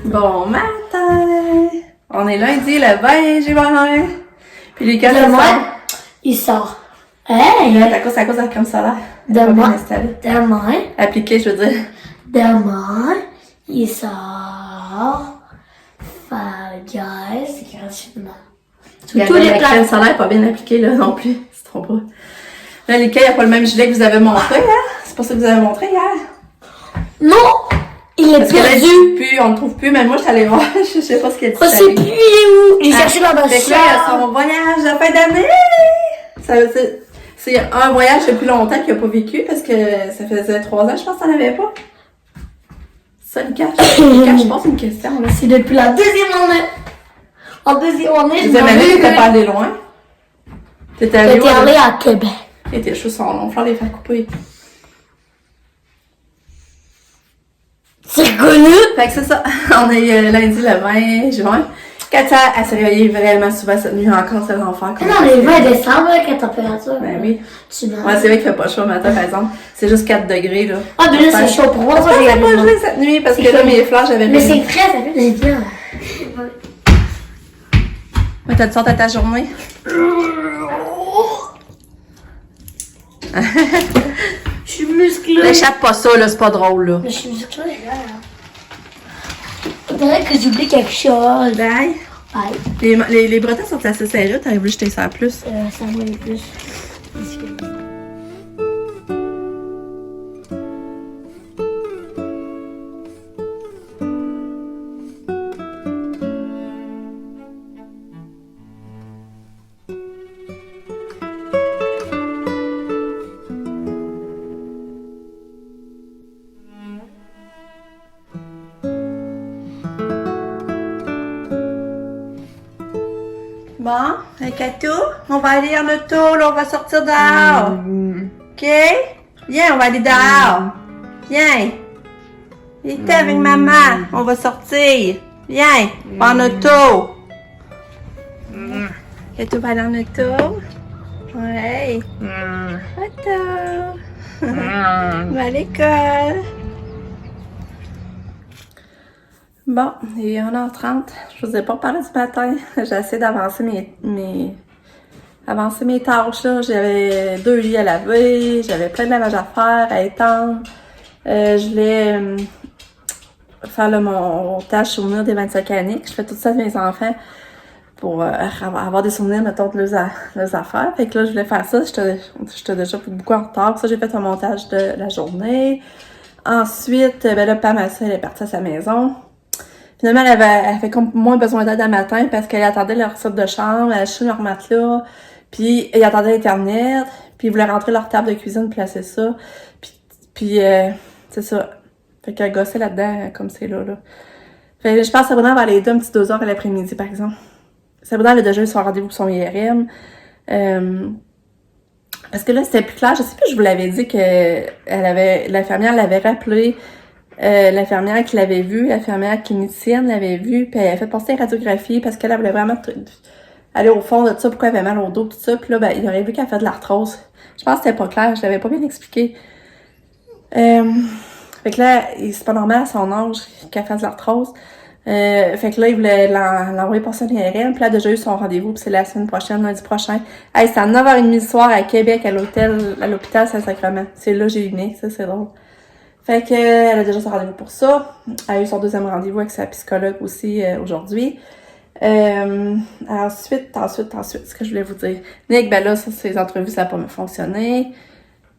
Bon matin! On est lundi le 20 juin. Puis les gars, demain, il sort. Hey! là, à cause de la crème solaire. Demain, Appliqué, je veux dire. Demain, il sort. Fall Guys gratuitement. Sur tous les La crème plateformes. solaire pas bien appliquée, là, non plus. C'est trop pas. Là, les gars, il n'y a pas le même gilet que vous avez montré, hein? C'est pas ça que vous avez montré hier? Non! Il est Parce que là, perdu! on le trouve plus, mais moi, je suis allée voir. Je sais pas ce qu'il y a de On sait plus, il est où? J'ai cherché dans ma Fait que là, il y a son voyage de fin d'année! C'est un voyage depuis longtemps qu'il n'a pas vécu parce que ça faisait 3 ans, je pense, que t'en avais pas. Ça, Lucas, je pense une question, là. C'est depuis la deuxième année. En deuxième année, Deuxième année, t'étais pas allé loin. T'étais allé J'étais allée à Québec. Et tes cheveux sont longs, faut les faire couper. C'est reconnu? Fait que c'est ça. On est lundi le 20 juin. Katia, elle s'est réveillée vraiment souvent cette nuit encore, c'est l'enfer. Non, le 20 décembre, quelle température? Ben oui. Tu m'as. Ouais, c'est vrai qu'il fait pas chaud le matin, par exemple. C'est juste 4 degrés, là. Ah, mais là, c'est chaud pour moi, ça, j'ai J'ai pas gelé cette nuit parce que là, mes fleurs, j'avais Mais c'est très, ça fait du bien. Mais t'as-tu sorti à ta journée? Je suis musclée. N'échappe pas ça, là, c'est pas drôle, là. Mais je suis musclée, là. On dirait que j'oublie quelque chose. Bye. Bye. Les bretons sont assez serrés, t'aurais voulu jeter ça à plus. Ça va aller plus. Bon, un Katou, on va aller en auto, là, on va sortir dehors. OK? Viens, on va aller dehors. Viens. Viens avec maman, on va sortir. Viens, on va en auto. Katou va aller en auto. Ouais. Auto. On va à l'école. Bon, il est 1h30. Je vous ai pas parlé du matin. J'essaie d'avancer mes tâches, là. J'avais 2 lits à laver, j'avais plein de lavage à faire, à étendre. Je voulais faire là, mon montage souvenir des 25 années. Je fais tout ça de mes enfants pour avoir des souvenirs, mettons, de leurs affaires. Fait que là, je voulais faire ça. J'étais déjà beaucoup en retard. Pour ça, j'ai fait un montage de la journée. Ensuite, ben là, Pam, elle est partie à sa maison. Finalement, elle avait comme moins besoin d'aide à matin parce qu'elle attendait leur sorte de chambre, elle achetait leur matelas, puis elle attendait Internet, puis ils voulaient rentrer leur table de cuisine, placer ça, puis c'est ça. Fait qu'elle gossait là-dedans, comme c'est là. Fait que je pense que Sabrina va aller aider un petit 2 heures à l'après-midi, par exemple. Sabrina, elle a déjà eu son rendez-vous pour son IRM. Parce que là, c'était plus clair. Je sais plus, je vous l'avais dit que l'infirmière l'avait rappelé. L'infirmière qui l'avait vue, l'infirmière clinicienne l'avait vue, puis elle avait fait passer la radiographie parce qu'elle voulait vraiment aller au fond de ça, pourquoi elle avait mal au dos, tout ça. Puis là, ben, il aurait vu qu'elle fait de l'arthrose. Je pense que c'était pas clair, je l'avais pas bien expliqué. Fait que là, c'est pas normal à son âge qu'elle fasse de l'arthrose. Fait que là, il voulait l'envoyer pour son IRM, puis là, elle a déjà eu son rendez-vous, puis c'est la semaine prochaine, lundi prochain. Hey, c'est à 9h30 le soir à Québec, à l'hôpital Saint-Sacrement. C'est là que j'ai né, ça, c'est drôle. Fait que elle a déjà son rendez-vous pour ça. Elle a eu son 2e rendez-vous avec sa psychologue aussi aujourd'hui. Ensuite, ce que je voulais vous dire. Nick, ben là, ça, ses entrevues, ça n'a pas fonctionné.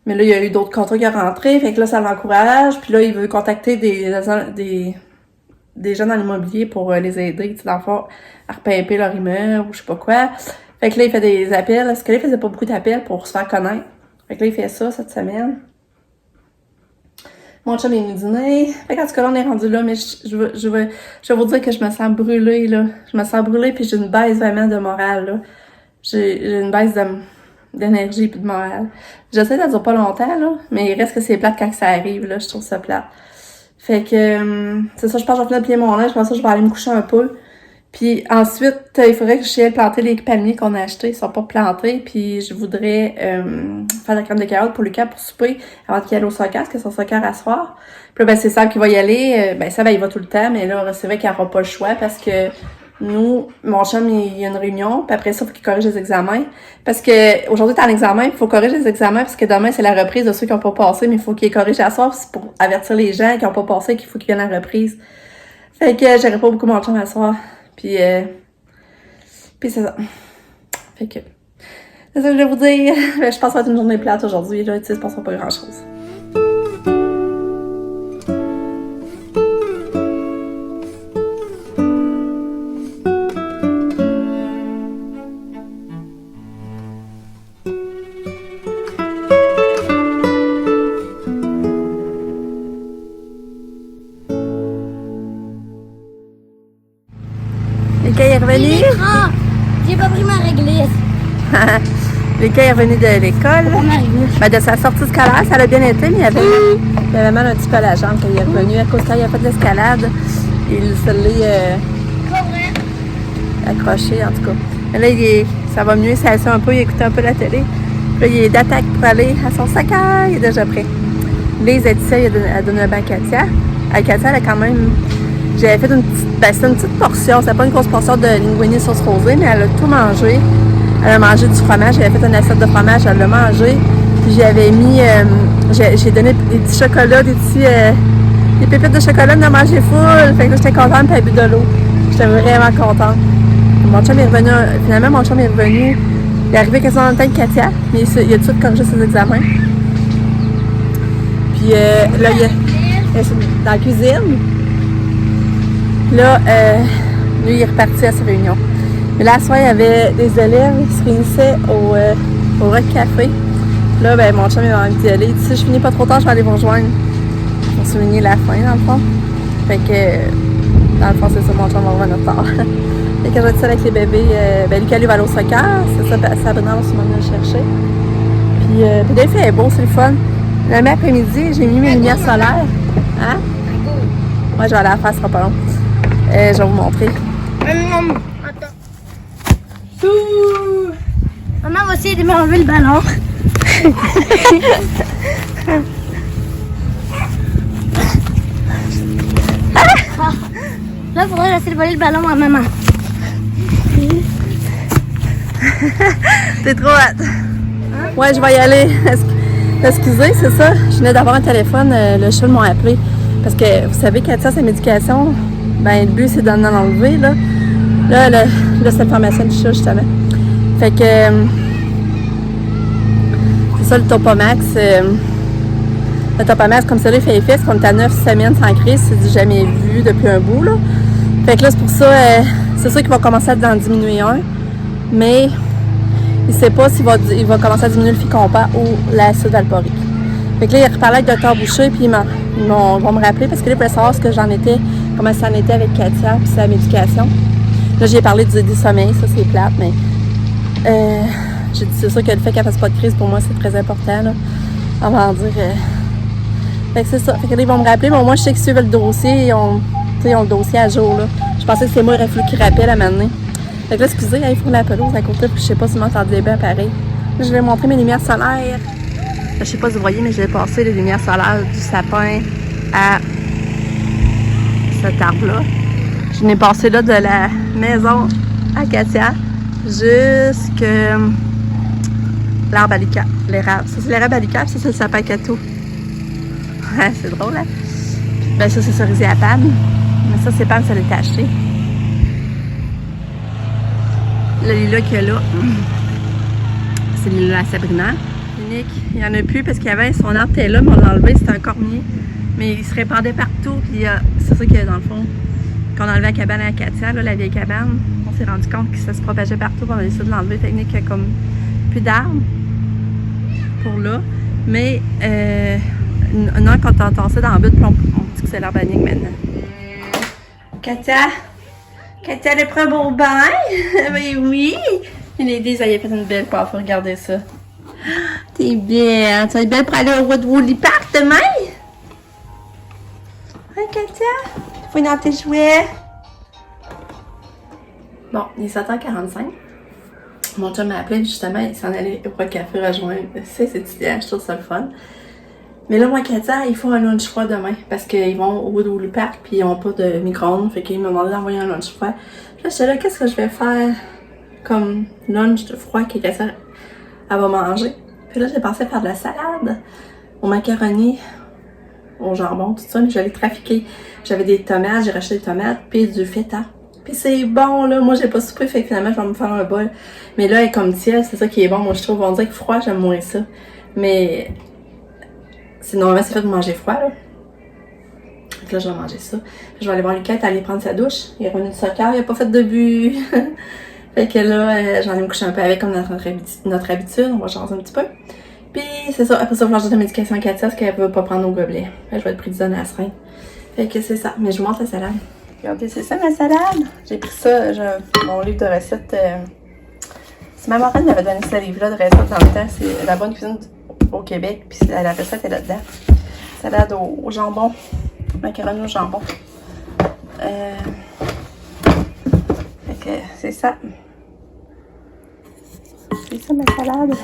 Mais là, il y a eu d'autres contrats qui sont rentrés. Fait que là, ça l'encourage. Puis là, il veut contacter des gens dans l'immobilier pour les aider, tu sais, dans le fond, à repimper leur immeuble ou je sais pas quoi. Fait que là, il fait des appels. Parce que là, il faisait pas beaucoup d'appels pour se faire connaître. Fait que là, il fait ça cette semaine. Mon chum est venu dîner. Fait qu'en tout cas, là, on est rendu là, mais je vais vous dire que je me sens brûlée, là. Je me sens brûlée, puis j'ai une baisse vraiment de morale, là. J'ai une baisse d'énergie et de morale. J'essaie de ne dire pas longtemps, là, mais il reste que c'est plate quand ça arrive, là. Je trouve ça plate. Fait que, c'est ça, je pense que je vais finir de plier mon linge, je pense que je vais aller me coucher un peu. Puis ensuite, il faudrait que je aille planter les palmiers qu'on a achetés. Ils sont pas plantés. Puis je voudrais faire la crème de carotte pour Lucas pour souper avant qu'il aille au soccer, parce que son soccer à soir. Puis là, ben, c'est Sam qui va y aller. Ça, ben, il va tout le temps. Mais là, c'est vrai qu'il n'aura pas le choix parce que nous, mon chum, il y a une réunion. Puis après ça, il faut qu'il corrige les examens. Parce que aujourd'hui, t'es en examen. Il faut corriger les examens parce que demain, c'est la reprise de ceux qui n'ont pas passé. Mais il faut qu'ils corrigent à soir. C'est pour avertir les gens qui n'ont pas passé qu'il faut qu'ils viennent à la reprise. Fait que j'aurais pas beaucoup mon chum à soir. Puis c'est ça. Fait que, c'est ça que je vais vous dire. Je pense que ça va être une journée plate aujourd'hui. Là, tu sais, je pense pas grand chose. Lucas est revenu. J'ai pas pris ma réglisse. Lucas est revenu de l'école. Ben, de sa sortie scolaire, ça a bien été, mais il avait mal un petit peu à la jambe quand il est revenu. À cause quand il a fait de l'escalade, il se l'est accroché en tout cas. Mais là, ça va mieux, ça assis un peu, il écoutait un peu la télé. Puis là, il est d'attaque pour aller à son soccer, il est déjà prêt. Lise a dit ça, il a donné un bain à Katia. À Katia, elle a quand même... J'avais fait une petite, c'était une petite portion, c'était pas une grosse portion de linguine sauce rosée, mais elle a tout mangé. Elle a mangé du fromage, j'avais fait une assiette de fromage, elle l'a mangé. Puis j'avais mis, j'ai donné des petits chocolats, des pépites de chocolat, elle a mangé full. Fait que là, j'étais contente, puis elle a bu de l'eau. J'étais vraiment contente. Mon chum est revenu, finalement, mon chum est revenu. Il est arrivé quasiment en même temps que Katia, mais il a tout corrigé ses examens. Puis là, il est dans la cuisine. Là, lui, il est reparti à sa réunion. Mais là, ce soir, il y avait des élèves qui se réunissaient au Rock Café. Là, ben, mon chum, il m'a envie d'y aller. Il dit, si je finis pas trop tard, je vais aller vous rejoindre. Pour souligner la fin, dans le fond. Fait que, dans le fond, c'est ça, mon chum va revenir tard. Fait que je vais être seule avec les bébés. Ben, Lucas, lui, va aller au soccer. C'est ça, Sabrina va sûrement venir le chercher. Puis là, il fait beau, c'est le fun. Le même après-midi, j'ai mis mes lumières solaires. Hein? Moi, je vais aller à la faire, ce sera pas long. Je vais vous montrer. Attends. Maman va essayer de m'enlever le ballon. Là, il faudrait essayer de voler le ballon à maman. T'es trop hâte. Ouais, je vais y aller. Excusez, c'est ça. Je venais d'avoir un téléphone. Le chat m'a appelé. Parce que vous savez qu'à sa médication, ben le but c'est d'en enlever. Là, c'est la pharmacienne du chat, justement. Fait que c'est ça le Topamax. Le Topamax, comme ça, il fait effet, parce qu'on est à 9 semaines sans crise, c'est du jamais vu depuis un bout. Là. Fait que là, c'est pour ça, c'est sûr qu'il va commencer à en diminuer un. Mais il ne sait pas s'il va commencer à diminuer le Ficompa ou l'acide valporique. Fait que là, il reparlait avec le Dr Boucher, puis ils vont me rappeler, parce que là, il voulait savoir comment ça en était avec Katia, puis sa médication. Là, j'ai parlé du sommeil, ça c'est plate, mais j'ai dit, c'est sûr que le fait qu'elle fasse pas de crise, pour moi, c'est très important, là. Avant de dire... Fait que c'est ça. Fait que là, ils vont me rappeler, mais au moins, je sais qu'ils suivent le dossier, ils ont le dossier à jour, là. Je pensais que c'est moi, il aurait fallu qu'ils rappellent à m'amener. Fait que là, excusez, ils font la pelouse à côté, puis je sais pas si vous m'entendez bien pareil. Là, je vais montrer mes lumières solaires. Je sais pas si vous voyez, mais je vais passer les lumières solaires du sapin à cet arbre-là. Je n'ai passé là de la maison à Katia jusqu'à l'arbre à Lucas, l'érable. Ça, c'est l'érable à Lucas, puis ça, c'est le sapin à Cato. Ouais, c'est drôle, hein? Ben, ça, c'est cerisier à Pam. Mais ça, c'est Pam, ça l'est acheté. Le lilas qu'il y a là, c'est le lilas à Sabrina. Unique. Il n'y en a plus parce qu'il y avait son arbre était là, mais on l'a enlevé, c'était un cormier. Mais il se répandait partout. Puis c'est ça que dans le fond, quand on a enlevé la cabane à Katia, là, la vieille cabane, on s'est rendu compte que ça se propageait partout. On a décidé de l'enlever. Technique, il y a comme plus d'arbres pour là. Mais non, quand on entend ça dans le but, on dit que c'est l'arbanique maintenant. Katia, elle a pris un beau bain. Mais oui. Et les deux, elle a fait une belle coiffure. Regardez ça. T'es bien. Tu vas être belle pour aller au Woodley Park demain? Hein, Katia? Faut dans tes jouets. Bon, il est 7h45. Mon chum m'a appelé, justement, il s'en allait au café rejoindre ses étudiants. Je trouve ça le fun. Mais là, moi, Katia, il faut un lunch froid demain parce qu'ils vont au Woodley Park puis ils n'ont pas de micro-ondes. Fait qu'ils m'ont demandé d'envoyer un lunch froid. Puis là, j'étais là, qu'est-ce que je vais faire comme lunch de froid que Katia elle va manger? Puis là, j'ai pensé faire de la salade au macaroni, au jambon, tout ça. Mais j'allais trafiquer. J'avais des tomates, j'ai racheté des tomates puis du feta. Puis c'est bon, là. Moi, j'ai pas soupé, fait que finalement, je vais me faire un bol. Mais là, elle est comme tiède, c'est ça qui est bon. Moi, je trouve, on dirait que froid, j'aime moins ça. Mais normalement, c'est fait pour manger froid, là. Donc là, je vais manger ça. Je vais aller voir Lucas, aller prendre sa douche. Il est revenu du soccer, il a pas fait de but. Fait que là, j'en ai me coucher un peu avec comme notre habitude. On va changer un petit peu. Puis, c'est ça. Après ça, il va changer de médication à Katia parce qu'elle veut pas prendre au gobelet. Là, je vais être pris de zone à la seringue. Fait que c'est ça. Mais je vous montre la salade. Regardez, c'est ça ma salade. J'ai pris ça, mon livre de recettes. Si ma marraine m'avait donné ce livre-là de recettes dans le temps, c'est La bonne cuisine au Québec. Puis la recette est là-dedans. Salade au jambon. Macaroni au jambon. Fait que c'est ça. C'est ça ma salade.